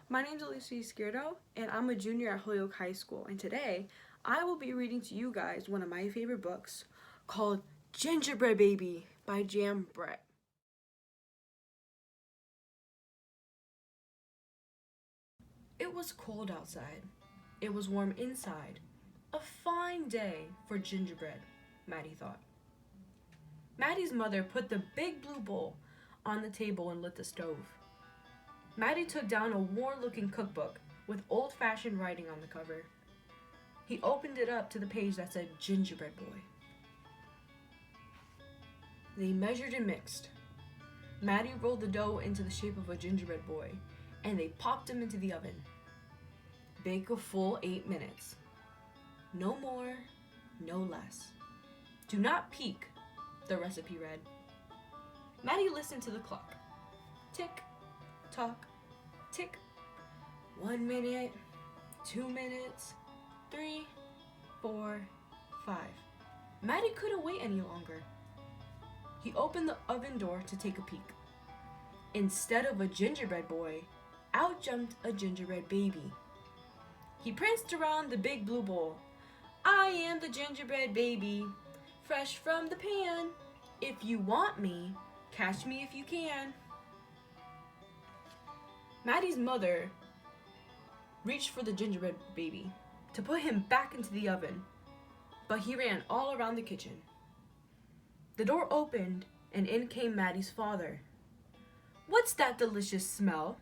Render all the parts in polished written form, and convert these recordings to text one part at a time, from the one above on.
My name is Alysha Izquierdo, and I'm a junior at Holyoke High School. And today, I will be reading to you guys one of my favorite books called Gingerbread Baby by Jam Brett. It was cold outside. It was warm inside. A fine day for gingerbread, Maddie thought. Maddie's mother put the big blue bowl on the table and lit the stove. Maddie took down a worn-looking cookbook with old-fashioned writing on the cover. He opened it up to the page that said Gingerbread Boy. They measured and mixed. Maddie rolled the dough into the shape of a gingerbread boy, and they popped him into the oven. Bake a full 8 minutes. No more, no less. Do not peek, the recipe read. Maddie listened to the clock. Tick, tock, tick. 1 minute, 2 minutes, 3, 4, 5. Maddie couldn't wait any longer. He opened the oven door to take a peek. Instead of a gingerbread boy, out jumped a gingerbread baby. He pranced around the big blue bowl. I am the gingerbread baby, fresh from the pan. If you want me, catch me if you can. Maddie's mother reached for the gingerbread baby to put him back into the oven, but he ran all around the kitchen. The door opened, and in came Maddie's father. What's that delicious smell?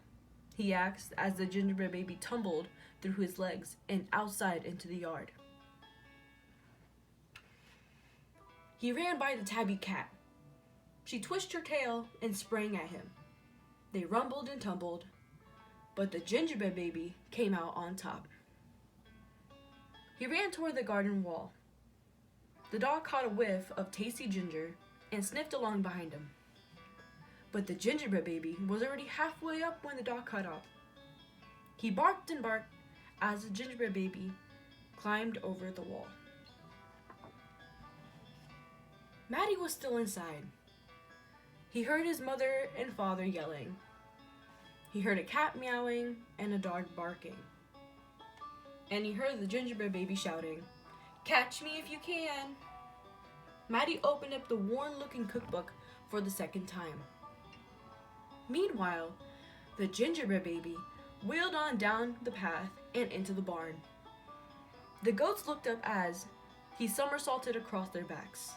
He asked as the gingerbread baby tumbled through his legs and outside into the yard. He ran by the tabby cat. She twitched her tail and sprang at him. They rumbled and tumbled, but the gingerbread baby came out on top. He ran toward the garden wall. The dog caught a whiff of tasty ginger and sniffed along behind him. But the gingerbread baby was already halfway up when the dog caught up. He barked and barked as the gingerbread baby climbed over the wall. Maddie was still inside. He heard his mother and father yelling. He heard a cat meowing and a dog barking. And he heard the gingerbread baby shouting, "Catch me if you can." Maddie opened up the worn-looking cookbook for the second time. Meanwhile, the gingerbread baby wheeled on down the path and into the barn. The goats looked up as he somersaulted across their backs.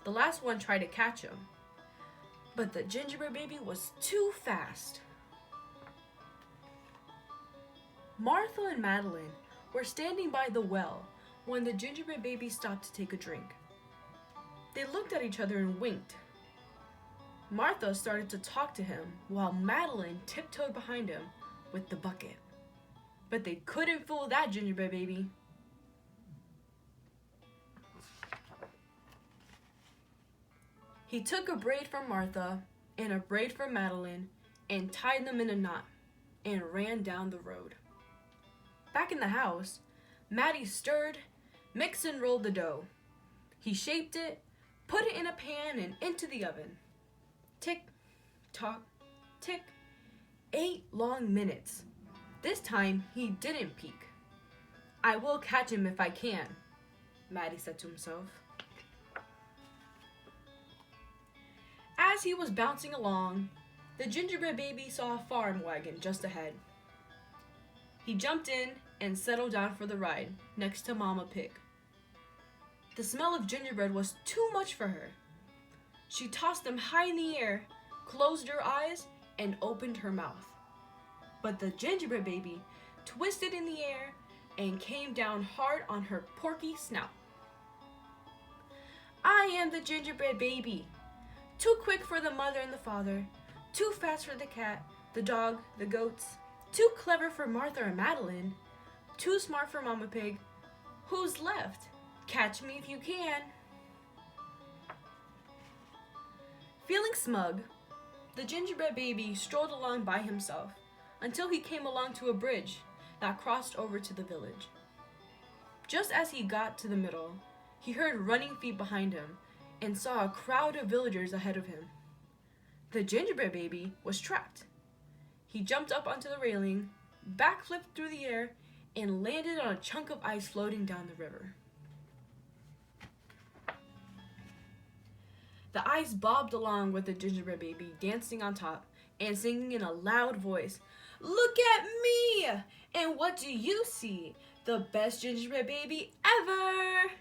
The last one tried to catch him, but the gingerbread baby was too fast. Martha and Madeline were standing by the well when the gingerbread baby stopped to take a drink. They looked at each other and winked. Martha started to talk to him while Madeline tiptoed behind him with the bucket. But they couldn't fool that gingerbread baby. He took a braid from Martha and a braid from Madeline and tied them in a knot and ran down the road. Back in the house, Maddie stirred, mixed and rolled the dough. He shaped it, put it in a pan and into the oven. Tick, tock, tick. 8 long minutes. This time he didn't peek. I will catch him if I can, Maddie said to himself. As he was bouncing along, the gingerbread baby saw a farm wagon just ahead. He jumped in and settled down for the ride next to Mama Pig. The smell of gingerbread was too much for her. She tossed them high in the air, closed her eyes, and opened her mouth. But the gingerbread baby twisted in the air and came down hard on her porky snout. I am the gingerbread baby. Too quick for the mother and the father, too fast for the cat, the dog, the goats, too clever for Martha and Madeline, too smart for Mama Pig. Who's left? Catch me if you can. Feeling smug, the gingerbread baby strolled along by himself until he came along to a bridge that crossed over to the village. Just as he got to the middle, he heard running feet behind him and saw a crowd of villagers ahead of him. The gingerbread baby was trapped. He jumped up onto the railing, backflipped through the air, and landed on a chunk of ice floating down the river. The ice bobbed along with the gingerbread baby dancing on top and singing in a loud voice, "Look at me! And what do you see? The best gingerbread baby ever!"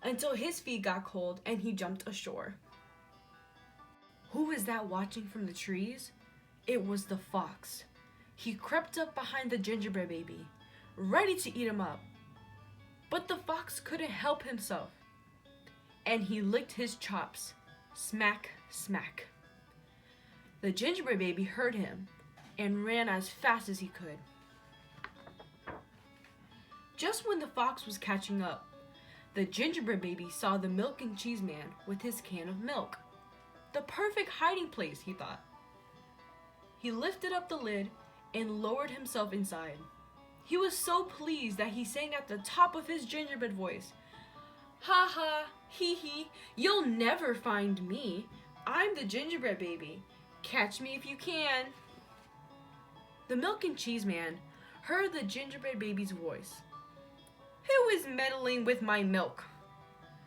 Until his feet got cold and he jumped ashore. Who was that watching from the trees? It was the fox. He crept up behind the gingerbread baby, ready to eat him up. But the fox couldn't help himself, and he licked his chops. Smack, smack. The gingerbread baby heard him and ran as fast as he could. Just when the fox was catching up, the gingerbread baby saw the milk and cheese man with his can of milk. The perfect hiding place, he thought. He lifted up the lid and lowered himself inside. He was so pleased that he sang at the top of his gingerbread voice, "Ha ha, hee hee, you'll never find me. I'm the gingerbread baby. Catch me if you can." The milk and cheese man heard the gingerbread baby's voice. "Who is meddling with my milk?"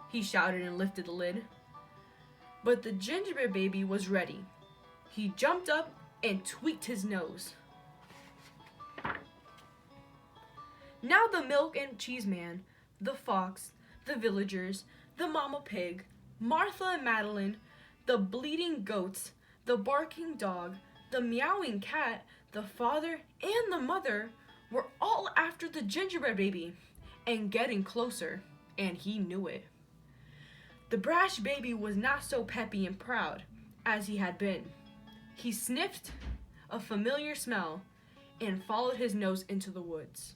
he shouted and lifted the lid. But the gingerbread baby was ready. He jumped up and tweaked his nose. Now the milk and cheese man, the fox, the villagers, the mama pig, Martha and Madeline, the bleating goats, the barking dog, the meowing cat, the father and the mother were all after the gingerbread baby and getting closer, and he knew it. The brash baby was not so peppy and proud as he had been. He sniffed a familiar smell and followed his nose into the woods.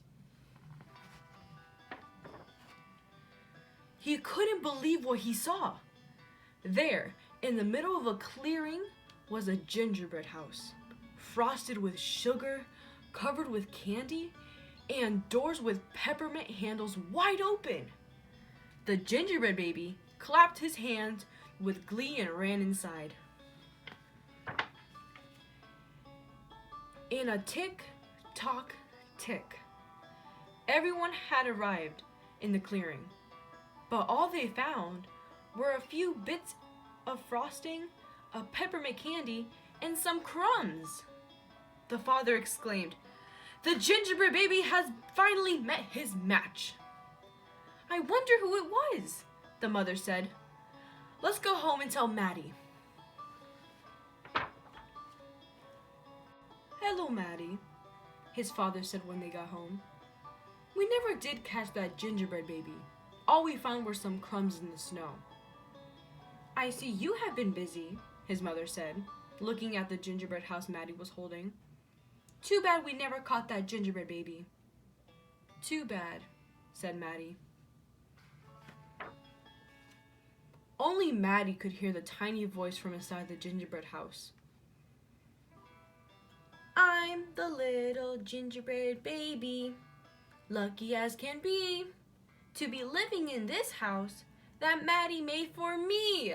He couldn't believe what he saw. There, in the middle of a clearing, was a gingerbread house, frosted with sugar, covered with candy, and doors with peppermint handles wide open. The gingerbread baby clapped his hands with glee and ran inside. In a tick-tock tick, everyone had arrived in the clearing. But all they found were a few bits of frosting, a peppermint candy, and some crumbs. The father exclaimed, "The gingerbread baby has finally met his match." "I wonder who it was," the mother said. "Let's go home and tell Maddie." "Hello, Maddie," his father said when they got home. "We never did catch that gingerbread baby. All we found were some crumbs in the snow." "I see you have been busy," his mother said, looking at the gingerbread house Maddie was holding. "Too bad we never caught that gingerbread baby." "Too bad," said Maddie. Only Maddie could hear the tiny voice from inside the gingerbread house. "I'm the little gingerbread baby, lucky as can be, to be living in this house that Maddie made for me.